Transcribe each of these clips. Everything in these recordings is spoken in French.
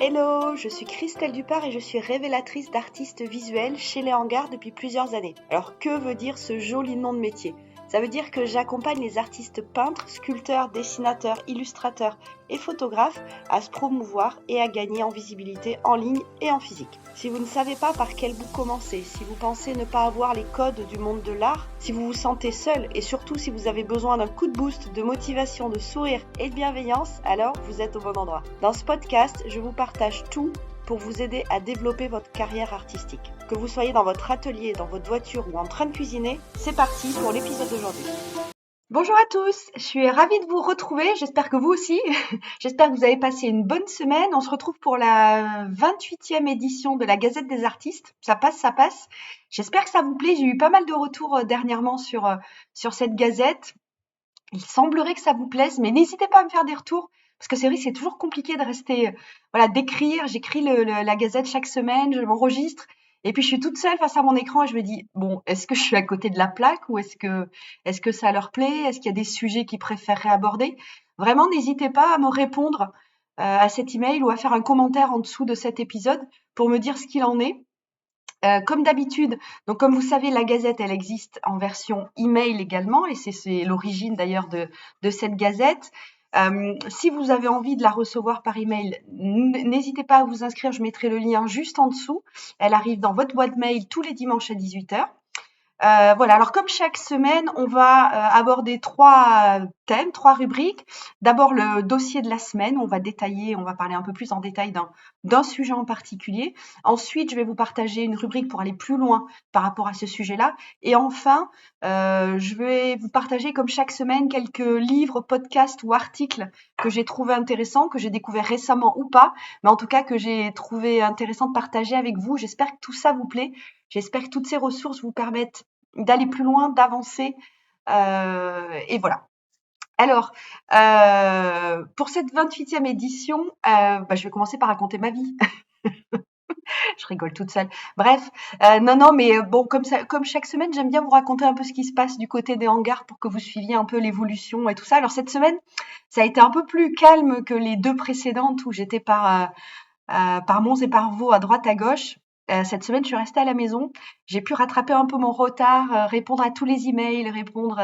Hello, je suis Christelle Dupart et je suis révélatrice d'artistes visuels chez Les Hangars depuis plusieurs années. Alors que veut dire ce joli nom de métier ? Ça veut dire que j'accompagne les artistes peintres, sculpteurs, dessinateurs, illustrateurs et photographes à se promouvoir et à gagner en visibilité en ligne et en physique. Si vous ne savez pas par quel bout commencer, si vous pensez ne pas avoir les codes du monde de l'art, si vous vous sentez seul et surtout si vous avez besoin d'un coup de boost, de motivation, de sourire et de bienveillance, alors vous êtes au bon endroit. Dans ce podcast, je vous partage tout pour vous aider à développer votre carrière artistique. Que vous soyez dans votre atelier, dans votre voiture ou en train de cuisiner, c'est parti pour l'épisode d'aujourd'hui. Bonjour à tous, je suis ravie de vous retrouver, j'espère que vous aussi. J'espère que vous avez passé une bonne semaine. On se retrouve pour la 28e édition de la Gazette des artistes. Ça passe, ça passe. J'espère que ça vous plaît. J'ai eu pas mal de retours dernièrement sur cette gazette. Il semblerait que ça vous plaise, mais n'hésitez pas à me faire des retours. Parce que c'est vrai que c'est toujours compliqué de rester, d'écrire. J'écris la gazette chaque semaine, je m'enregistre. Et puis je suis toute seule face à mon écran et je me dis, bon, est-ce que je suis à côté de la plaque ou est-ce que ça leur plaît? Est-ce qu'il y a des sujets qu'ils préféreraient aborder? Vraiment, n'hésitez pas à me répondre à cet email ou à faire un commentaire en dessous de cet épisode pour me dire ce qu'il en est. Comme d'habitude, donc comme vous savez, la Gazette, elle existe en version email également, et c'est l'origine d'ailleurs de cette Gazette. Si vous avez envie de la recevoir par email, n'hésitez pas à vous inscrire, je mettrai le lien juste en dessous. Elle arrive dans votre boîte mail tous les dimanches à 18h. Voilà, alors comme chaque semaine, on va aborder 3 thèmes, 3 rubriques. D'abord le dossier de la semaine, on va parler un peu plus en détail d'un sujet en particulier. Ensuite, je vais vous partager une rubrique pour aller plus loin par rapport à ce sujet-là. Et enfin, je vais vous partager comme chaque semaine quelques livres, podcasts ou articles que j'ai trouvé intéressants, que j'ai découvert récemment ou pas, mais en tout cas que j'ai trouvé intéressant de partager avec vous. J'espère que tout ça vous plaît. J'espère que toutes ces ressources vous permettent d'aller plus loin, d'avancer. Et voilà. Alors, pour cette 28e édition, je vais commencer par raconter ma vie. Je rigole toute seule. Bref, non, mais bon, comme chaque semaine, j'aime bien vous raconter un peu ce qui se passe du côté des hangars pour que vous suiviez un peu l'évolution et tout ça. Alors cette semaine, ça a été un peu plus calme que les 2 précédentes où j'étais par Mons et par Vaux à droite à gauche. Cette semaine, je suis restée à la maison. J'ai pu rattraper un peu mon retard, répondre à tous les emails,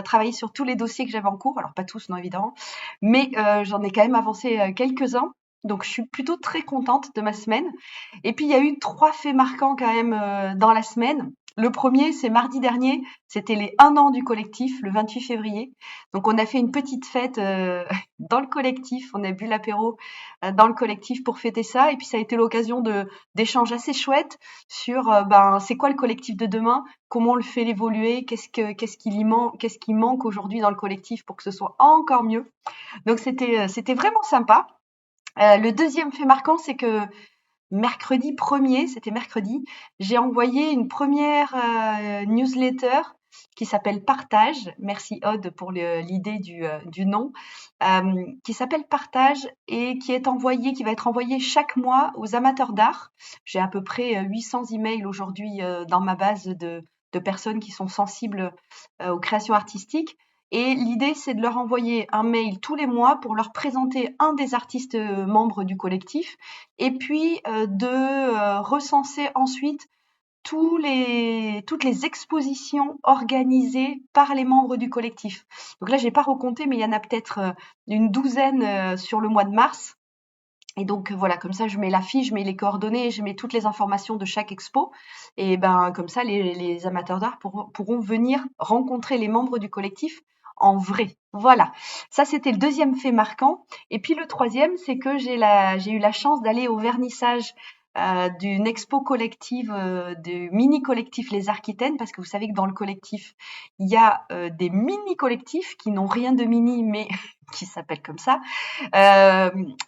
travailler sur tous les dossiers que j'avais en cours. Alors pas tous, non évidemment, mais j'en ai quand même avancé quelques-uns. Donc je suis plutôt très contente de ma semaine. Et puis il y a eu 3 faits marquants quand même dans la semaine. Le premier, c'est mardi dernier, c'était les 1 an du collectif, le 28 février. Donc on a fait une petite fête dans le collectif, on a bu l'apéro dans le collectif pour fêter ça. Et puis ça a été l'occasion d'échanges assez chouettes sur c'est quoi le collectif de demain, comment on le fait évoluer, qu'est-ce qui manque aujourd'hui dans le collectif pour que ce soit encore mieux. Donc c'était vraiment sympa. Le deuxième fait marquant, c'est que mercredi 1er, c'était mercredi, j'ai envoyé une première newsletter qui s'appelle Partage. Merci Aude pour l'idée du nom. Qui s'appelle Partage et qui va être envoyée chaque mois aux amateurs d'art. J'ai à peu près 800 emails aujourd'hui dans ma base de personnes qui sont sensibles aux créations artistiques. Et l'idée, c'est de leur envoyer un mail tous les mois pour leur présenter un des artistes membres du collectif et puis de recenser ensuite toutes les expositions organisées par les membres du collectif. Donc là, j'ai pas recompté, mais il y en a peut-être une douzaine sur le mois de mars. Et donc voilà, comme ça, je mets l'affiche, je mets les coordonnées, je mets toutes les informations de chaque expo. Et comme ça, les amateurs d'art pourront venir rencontrer les membres du collectif en vrai. Voilà, ça c'était le deuxième fait marquant. Et puis le troisième, c'est que j'ai eu la chance d'aller au vernissage d'une expo collective, du mini-collectif Les Arquitaines, parce que vous savez que dans le collectif, il y a des mini-collectifs qui n'ont rien de mini, mais qui s'appellent comme ça.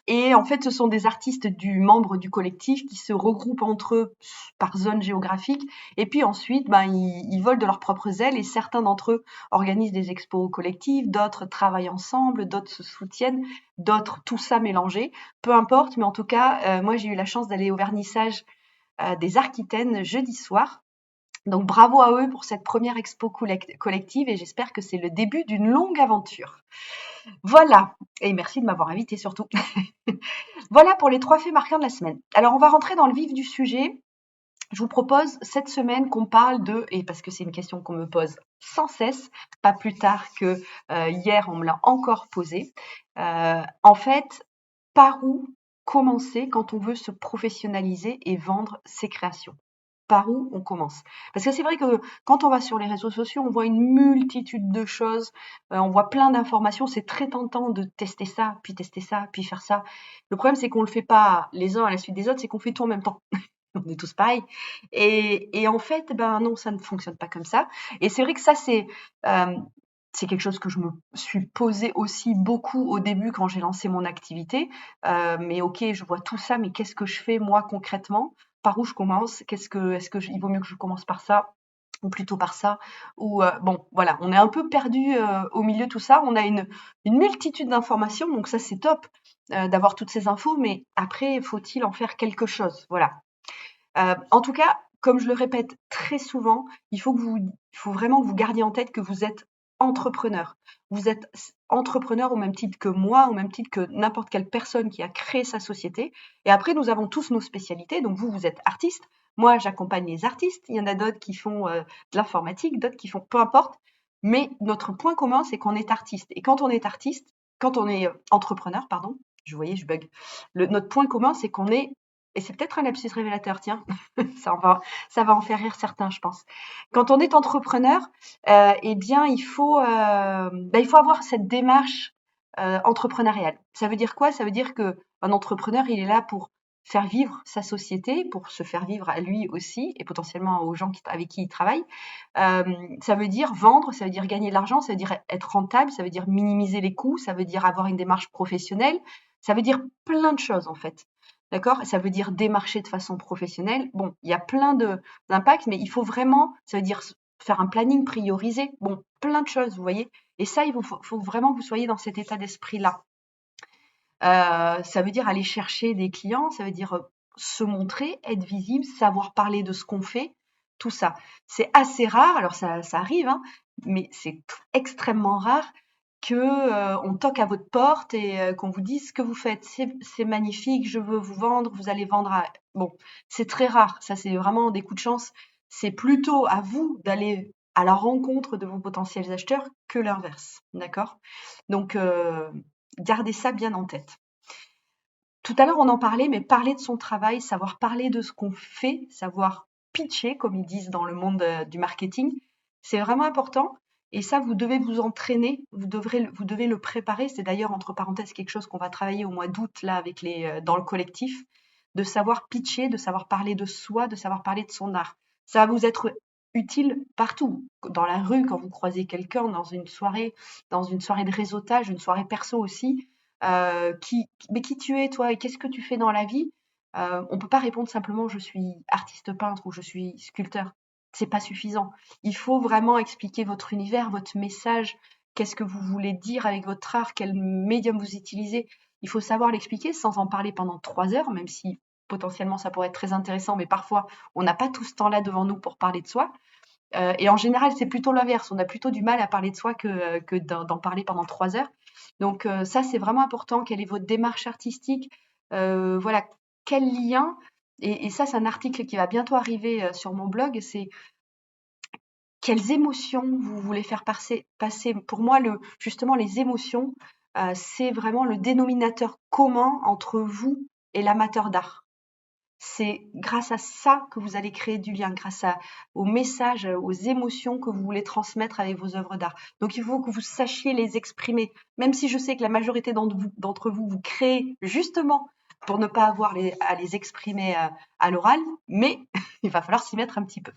Et en fait, ce sont des artistes membres du collectif qui se regroupent entre eux par zone géographique. Et puis ensuite, ils volent de leurs propres ailes et certains d'entre eux organisent des expos collectives, d'autres travaillent ensemble, d'autres se soutiennent, d'autres tout ça mélangé. Peu importe, mais en tout cas, moi j'ai eu la chance d'aller au vernissage des Arquitaines jeudi soir. Donc bravo à eux pour cette première expo collective et j'espère que c'est le début d'une longue aventure. Voilà, et merci de m'avoir invitée surtout. Voilà pour les 3 faits marquants de la semaine. Alors on va rentrer dans le vif du sujet. Je vous propose cette semaine qu'on parle et parce que c'est une question qu'on me pose sans cesse, pas plus tard que hier on me l'a encore posée. En fait, par où commencer quand on veut se professionnaliser et vendre ses créations? Par où on commence? Parce que c'est vrai que quand on va sur les réseaux sociaux, on voit une multitude de choses, on voit plein d'informations, c'est très tentant de tester ça, puis faire ça. Le problème, c'est qu'on le fait pas les uns à la suite des autres, c'est qu'on fait tout en même temps. On est tous pareils. Et en fait, ben non, ça ne fonctionne pas comme ça. Et c'est vrai que ça, c'est quelque chose que je me suis posé aussi beaucoup au début quand j'ai lancé mon activité. Mais ok, je vois tout ça, mais qu'est-ce que je fais moi concrètement? Par où je commence? Il vaut mieux que je commence par ça ou plutôt par ça? Ou bon, voilà, on est un peu perdu au milieu de tout ça. On a une multitude d'informations, donc ça c'est top d'avoir toutes ces infos, mais après, faut-il en faire quelque chose? Voilà. En tout cas, comme je le répète très souvent, il faut vraiment que vous gardiez en tête que vous êtes entrepreneur. Vous êtes entrepreneur au même titre que moi, au même titre que n'importe quelle personne qui a créé sa société. Et après, nous avons tous nos spécialités. Donc vous êtes artiste. Moi, j'accompagne les artistes. Il y en a d'autres qui font de l'informatique, d'autres qui font peu importe. Mais notre point commun, c'est qu'on est artiste. Et quand on est artiste, quand on est entrepreneur, pardon, je bug. Notre point commun, c'est qu'on est et c'est peut-être un lapsus révélateur, tiens, ça va, ça va en faire rire certains, je pense. Quand on est entrepreneur, eh bien, il faut avoir cette démarche entrepreneuriale. Ça veut dire quoi? Ça veut dire que un entrepreneur, il est là pour faire vivre sa société, pour se faire vivre à lui aussi et potentiellement aux gens avec qui il travaille. Ça veut dire vendre, ça veut dire gagner de l'argent, ça veut dire être rentable, ça veut dire minimiser les coûts, ça veut dire avoir une démarche professionnelle, ça veut dire plein de choses en fait. D'accord? Ça veut dire démarcher de façon professionnelle. Bon, il y a plein d'impacts, mais il faut vraiment, ça veut dire faire un planning priorisé. Bon, plein de choses, vous voyez. Et ça, faut vraiment que vous soyez dans cet état d'esprit-là. Ça veut dire aller chercher des clients, ça veut dire se montrer, être visible, savoir parler de ce qu'on fait, tout ça. C'est assez rare, alors ça arrive, hein, mais c'est extrêmement rare que on toque à votre porte et qu'on vous dise ce que vous faites. C'est magnifique, je veux vous vendre, vous allez vendre à... Bon, c'est très rare, ça c'est vraiment des coups de chance. C'est plutôt à vous d'aller à la rencontre de vos potentiels acheteurs que l'inverse, d'accord? Donc, gardez ça bien en tête. Tout à l'heure, on en parlait, mais parler de son travail, savoir parler de ce qu'on fait, savoir pitcher, comme ils disent dans le monde du marketing, c'est vraiment important. Et ça, vous devez vous entraîner, vous devez le préparer. C'est d'ailleurs, entre parenthèses, quelque chose qu'on va travailler au mois d'août, là, dans le collectif, de savoir pitcher, de savoir parler de soi, de savoir parler de son art. Ça va vous être utile partout, dans la rue, quand vous croisez quelqu'un, dans une soirée de réseautage, une soirée perso aussi. Mais qui tu es toi et qu'est-ce que tu fais dans la vie? On peut pas répondre simplement je suis artiste peintre ou je suis sculpteur. C'est pas suffisant. Il faut vraiment expliquer votre univers, votre message, qu'est-ce que vous voulez dire avec votre art, quel médium vous utilisez. Il faut savoir l'expliquer sans en parler pendant 3 heures, même si potentiellement ça pourrait être très intéressant, mais parfois on n'a pas tout ce temps-là devant nous pour parler de soi. Et en général, c'est plutôt l'inverse. On a plutôt du mal à parler de soi que d'en parler pendant 3 heures. Donc ça, c'est vraiment important. Quelle est votre démarche artistique? Voilà, quel lien? Et ça, c'est un article qui va bientôt arriver sur mon blog. C'est quelles émotions vous voulez faire passer. Pour moi, justement, les émotions, c'est vraiment le dénominateur commun entre vous et l'amateur d'art. C'est grâce à ça que vous allez créer du lien, aux messages, aux émotions que vous voulez transmettre avec vos œuvres d'art. Donc il faut que vous sachiez les exprimer, même si je sais que la majorité d'entre vous, vous créez justement pour ne pas avoir à les exprimer à l'oral, mais il va falloir s'y mettre un petit peu.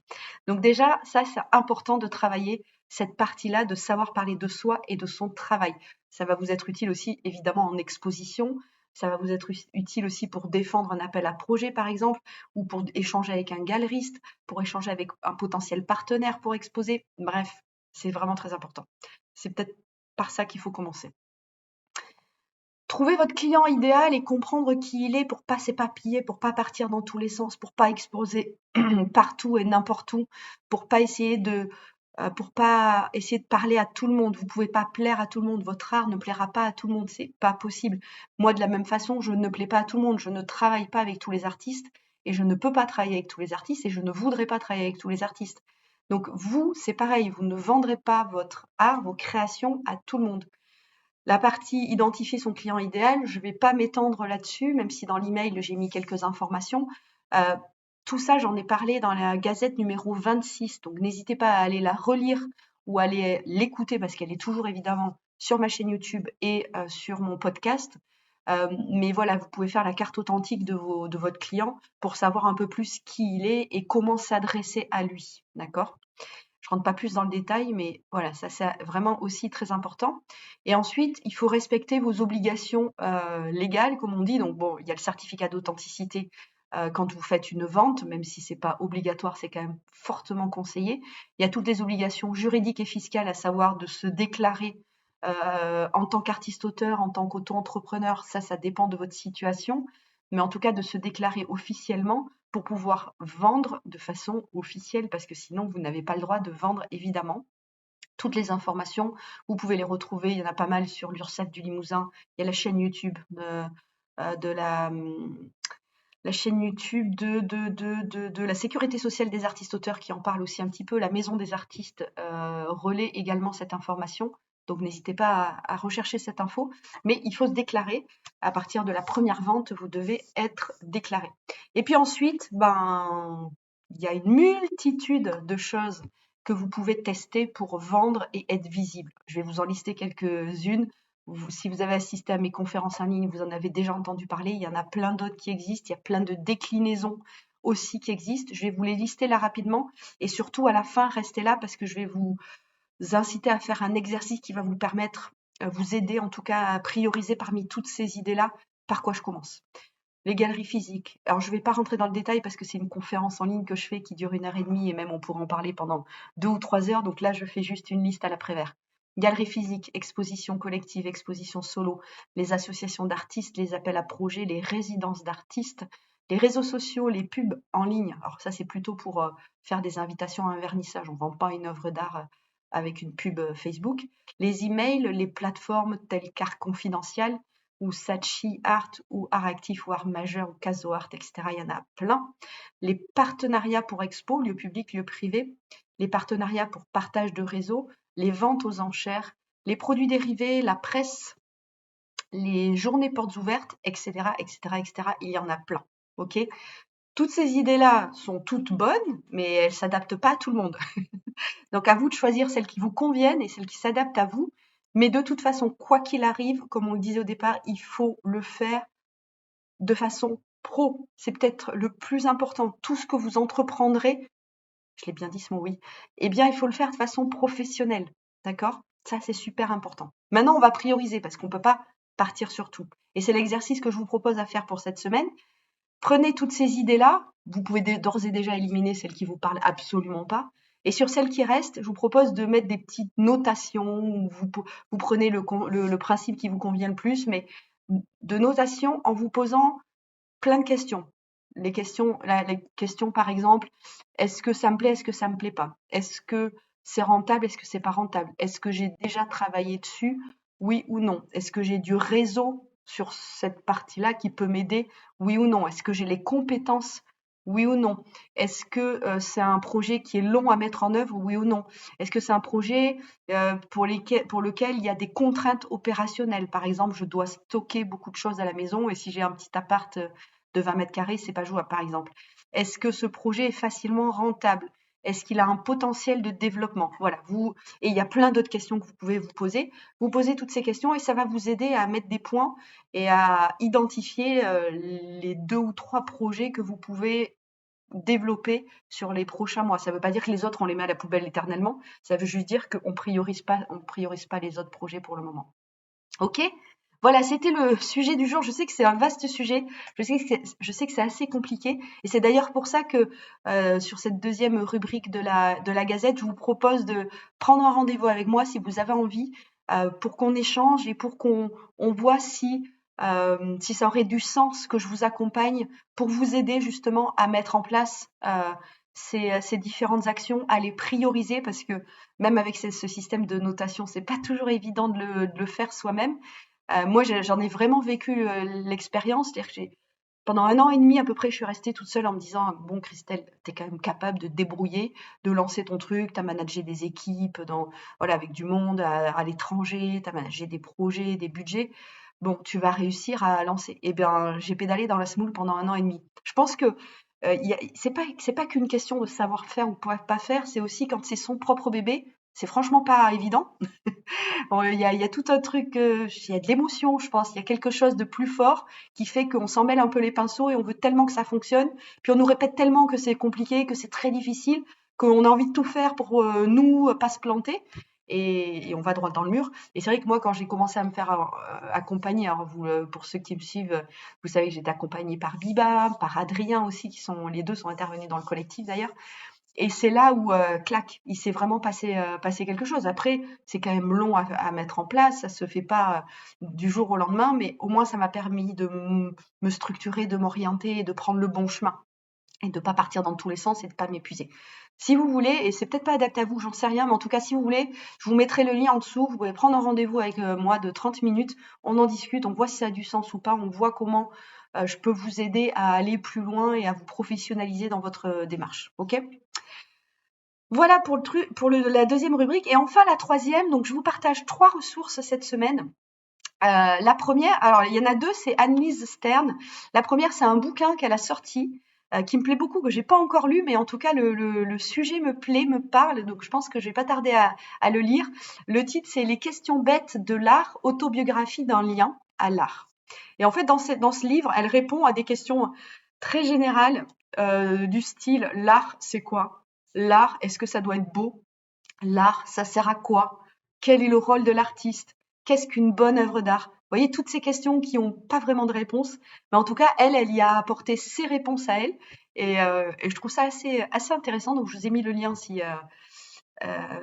Donc déjà, ça c'est important de travailler cette partie-là, de savoir parler de soi et de son travail. Ça va vous être utile aussi évidemment en exposition, ça va vous être utile aussi pour défendre un appel à projet, par exemple, ou pour échanger avec un galeriste, pour échanger avec un potentiel partenaire pour exposer. Bref, c'est vraiment très important. C'est peut-être par ça qu'il faut commencer. Trouver votre client idéal et comprendre qui il est pour pas s'éparpiller, pour pas partir dans tous les sens, pour pas exposer partout et n'importe où, pour pas essayer pour pas essayer de parler à tout le monde. Vous pouvez pas plaire à tout le monde. Votre art ne plaira pas à tout le monde. C'est pas possible. Moi, de la même façon, je ne plais pas à tout le monde. Je ne travaille pas avec tous les artistes et je ne peux pas travailler avec tous les artistes et je ne voudrais pas travailler avec tous les artistes. Donc vous, c'est pareil. Vous ne vendrez pas votre art, vos créations à tout le monde. La partie identifier son client idéal, je ne vais pas m'étendre là-dessus, même si dans l'email j'ai mis quelques informations. Tout ça, j'en ai parlé dans la Gazette numéro 26, donc n'hésitez pas à aller la relire ou aller l'écouter parce qu'elle est toujours évidemment sur ma chaîne YouTube et sur mon podcast. Mais voilà, vous pouvez faire la carte authentique de votre client pour savoir un peu plus qui il est et comment s'adresser à lui. D'accord ? Je rentre pas plus dans le détail, mais voilà, ça c'est vraiment aussi très important. Et ensuite, il faut respecter vos obligations légales, comme on dit. Donc bon, il y a le certificat d'authenticité quand vous faites une vente, même si c'est pas obligatoire, c'est quand même fortement conseillé. Il y a toutes les obligations juridiques et fiscales, à savoir de se déclarer en tant qu'artiste-auteur, en tant qu'auto-entrepreneur. Ça dépend de votre situation, mais en tout cas de se déclarer officiellement pour pouvoir vendre de façon officielle, parce que sinon vous n'avez pas le droit de vendre, évidemment. Toutes les informations, vous pouvez les retrouver, il y en a pas mal sur l'URSSAF du Limousin, il y a la chaîne YouTube de la chaîne YouTube de la sécurité sociale des artistes-auteurs qui en parle aussi un petit peu. La maison des artistes relaie également cette information. Donc n'hésitez pas à rechercher cette info. Mais il faut se déclarer. À partir de la première vente, vous devez être déclaré. Et puis ensuite, il y a une multitude de choses que vous pouvez tester pour vendre et être visible. Je vais vous en lister quelques-unes. Si vous avez assisté à mes conférences en ligne, vous en avez déjà entendu parler. Il y en a plein d'autres qui existent. Il y a plein de déclinaisons aussi qui existent. Je vais vous les lister là rapidement. Et surtout, à la fin, restez là parce que je vais vous inciter à faire un exercice qui va vous permettre, vous aider en tout cas à prioriser parmi toutes ces idées-là par quoi je commence. Les galeries physiques. Alors, je ne vais pas rentrer dans le détail parce que c'est une conférence en ligne que je fais qui dure 1h30 et même on pourra en parler pendant 2 ou 3 heures. Donc là, je fais juste une liste à l'après-vert. Galerie physique, exposition collective, exposition solo, les associations d'artistes, les appels à projets, les résidences d'artistes, les réseaux sociaux, les pubs en ligne. Alors ça, c'est plutôt pour faire des invitations à un vernissage. On ne vend pas une œuvre d'art avec une pub Facebook. Les emails, les plateformes telles qu'Art Confidential ou Saatchi Art ou Art Actif ou Art Majeur ou Caso Art, etc. Il y en a plein. Les partenariats pour expo, lieu public, lieu privé. Les partenariats pour partage de réseau, les ventes aux enchères, les produits dérivés, la presse, les journées portes ouvertes, etc., etc., etc. Il y en a plein. Ok ? Toutes ces idées-là sont toutes bonnes, mais elles ne s'adaptent pas à tout le monde. Donc à vous de choisir celles qui vous conviennent et celles qui s'adaptent à vous. Mais de toute façon, quoi qu'il arrive, comme on le disait au départ, il faut le faire de façon pro. C'est peut-être le plus important. Tout ce que vous entreprendrez, je l'ai bien dit ce mot, oui, eh bien, il faut le faire de façon professionnelle. D'accord ? Ça, c'est super important. Maintenant, on va prioriser parce qu'on ne peut pas partir sur tout. Et c'est l'exercice que je vous propose à faire pour cette semaine. Prenez toutes ces idées-là. Vous pouvez d'ores et déjà éliminer celles qui ne vous parlent absolument pas. Et sur celles qui restent, je vous propose de mettre des petites notations. Vous prenez le principe qui vous convient le plus, mais de notation en vous posant plein de questions. Les questions par exemple, est-ce que ça me plaît, est-ce que ça me plaît pas? Est-ce que c'est rentable, est-ce que c'est pas rentable? Est-ce que j'ai déjà travaillé dessus? Oui ou non? Est-ce que j'ai du réseau sur cette partie-là qui peut m'aider? Oui ou non? Est-ce que j'ai les compétences? Oui ou non? Est-ce que c'est un projet qui est long à mettre en œuvre? Oui ou non? Est-ce que c'est un projet pour lequel il y a des contraintes opérationnelles? Par exemple, je dois stocker beaucoup de choses à la maison et si j'ai un petit appart de 20 mètres carrés, c'est pas jouable, par exemple. Est-ce que ce projet est facilement rentable? Est-ce qu'il a un potentiel de développement? Voilà, et il y a plein d'autres questions que vous pouvez vous poser. Vous posez toutes ces questions et ça va vous aider à mettre des points et à identifier les 2 ou 3 projets que vous pouvez développer sur les prochains mois. Ça ne veut pas dire que les autres, on les met à la poubelle éternellement. Ça veut juste dire qu'on priorise pas les autres projets pour le moment. Ok ? Voilà, c'était le sujet du jour. Je sais que c'est un vaste sujet. Je sais que c'est assez compliqué. Et c'est d'ailleurs pour ça que sur cette deuxième rubrique de la Gazette, je vous propose de prendre un rendez-vous avec moi si vous avez envie, pour qu'on échange et pour qu'on voit si ça aurait du sens que je vous accompagne pour vous aider justement à mettre en place ces différentes actions, à les prioriser parce que même avec ce système de notation, c'est pas toujours évident de le faire soi-même. Moi, j'en ai vraiment vécu l'expérience, c'est-à-dire que pendant 1 an et demi à peu près, je suis restée toute seule en me disant bon Christelle, t'es quand même capable de te débrouiller, de lancer ton truc, t'as managé des équipes voilà avec du monde à l'étranger, t'as managé des projets, des budgets. Bon, tu vas réussir à lancer. Eh bien, j'ai pédalé dans la semoule pendant 1 an et demi. Je pense que c'est pas qu'une question de savoir faire ou pas faire, c'est aussi quand c'est son propre bébé, c'est franchement pas évident. Bon, il y a tout un truc, il y a de l'émotion, je pense. Il y a quelque chose de plus fort qui fait qu'on s'en mêle un peu les pinceaux et on veut tellement que ça fonctionne. Puis on nous répète tellement que c'est compliqué, que c'est très difficile, qu'on a envie de tout faire pour nous pas se planter. Et on va droit dans le mur. Et c'est vrai que moi, quand j'ai commencé à me faire accompagner, alors vous, pour ceux qui me suivent, vous savez que j'ai été accompagnée par Biba, par Adrien aussi, les deux sont intervenus dans le collectif d'ailleurs. Et c'est là où, clac, il s'est vraiment passé quelque chose. Après, c'est quand même long à mettre en place, ça se fait pas du jour au lendemain, mais au moins ça m'a permis de me structurer, de m'orienter et de prendre le bon chemin et de pas partir dans tous les sens et de pas m'épuiser. Si vous voulez, et c'est peut-être pas adapté à vous, j'en sais rien, mais en tout cas, si vous voulez, je vous mettrai le lien en dessous. Vous pouvez prendre un rendez-vous avec moi de 30 minutes. On en discute, on voit si ça a du sens ou pas, on voit comment je peux vous aider à aller plus loin et à vous professionnaliser dans votre démarche. Ok? Voilà pour la deuxième rubrique. Et enfin, la troisième, donc je vous partage 3 ressources cette semaine. La première, alors il y en a 2, c'est Annelise Stern. La première, c'est un bouquin qu'elle a sorti, qui me plaît beaucoup, que j'ai pas encore lu, mais en tout cas le sujet me plaît, me parle, donc je pense que je vais pas tarder à le lire. Le titre, c'est Les questions bêtes de l'art, autobiographie d'un lien à l'art. Et en fait, dans ce livre, elle répond à des questions très générales, du style: l'art, c'est quoi? L'art, est-ce que ça doit être beau? L'art, ça sert à quoi? Quel est le rôle de l'artiste? Qu'est-ce qu'une bonne œuvre d'art? Vous voyez, toutes ces questions qui n'ont pas vraiment de réponse, mais en tout cas, elle y a apporté ses réponses à elle, et je trouve ça assez intéressant. Donc, je vous ai mis le lien si,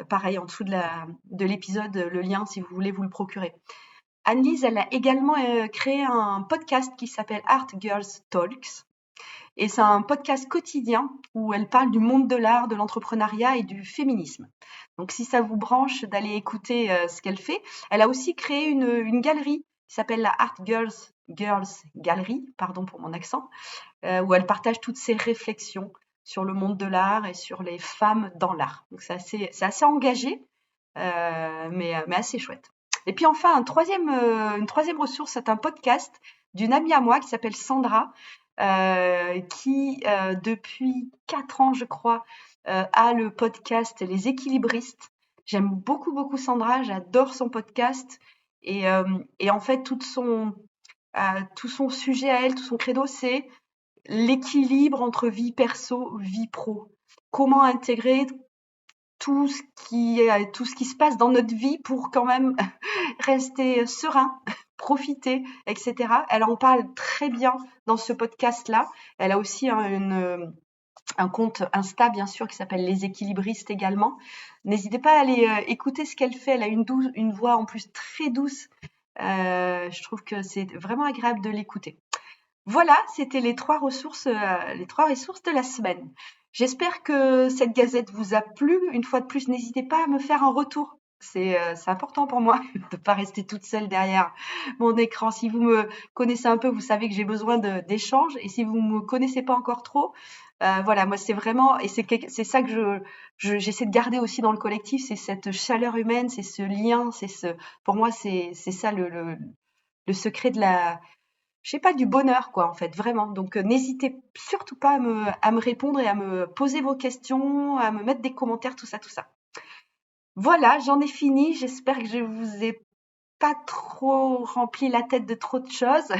pareil, en dessous de l'épisode, le lien si vous voulez vous le procurer. Annelise, elle a également créé un podcast qui s'appelle Art Girls Talks. Et c'est un podcast quotidien où elle parle du monde de l'art, de l'entrepreneuriat et du féminisme. Donc si ça vous branche d'aller écouter ce qu'elle fait, elle a aussi créé une galerie qui s'appelle la Art Girls Gallery, pardon pour mon accent, où elle partage toutes ses réflexions sur le monde de l'art et sur les femmes dans l'art. Donc c'est assez engagé, mais assez chouette. Et puis enfin, une troisième ressource, c'est un podcast d'une amie à moi qui s'appelle Sandra, qui depuis 4 ans, je crois, a le podcast Les Équilibristes. J'aime beaucoup, beaucoup Sandra, j'adore son podcast. Et en fait, tout son sujet à elle, tout son credo, c'est l'équilibre entre vie perso, vie pro. Comment intégrer tout ce qui se passe dans notre vie pour quand même rester serein, profiter, etc. Elle en parle très bien dans ce podcast-là. Elle a aussi un compte Insta, bien sûr, qui s'appelle Les Équilibristes également. N'hésitez pas à aller écouter ce qu'elle fait. Elle a une voix en plus très douce. Je trouve que c'est vraiment agréable de l'écouter. Voilà, c'était les 3 ressources de la semaine. J'espère que cette gazette vous a plu. Une fois de plus, n'hésitez pas à me faire un retour. C'est important pour moi de pas rester toute seule derrière mon écran. Si vous me connaissez un peu, vous savez que j'ai besoin d'échanges. Et si vous me connaissez pas encore trop, voilà, moi c'est vraiment, et c'est ça que j'essaie de garder aussi dans le collectif, c'est cette chaleur humaine, c'est ce lien, pour moi c'est ça le secret je sais pas, du bonheur, quoi, en fait, vraiment. Donc, n'hésitez surtout pas à me répondre et à me poser vos questions, à me mettre des commentaires, tout ça, tout ça. Voilà, j'en ai fini. J'espère que je vous ai pas trop rempli la tête de trop de choses.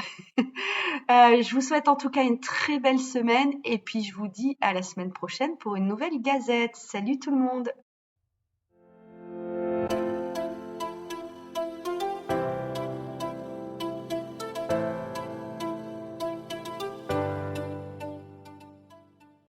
Je vous souhaite en tout cas une très belle semaine et puis je vous dis à la semaine prochaine pour une nouvelle gazette. Salut tout le monde!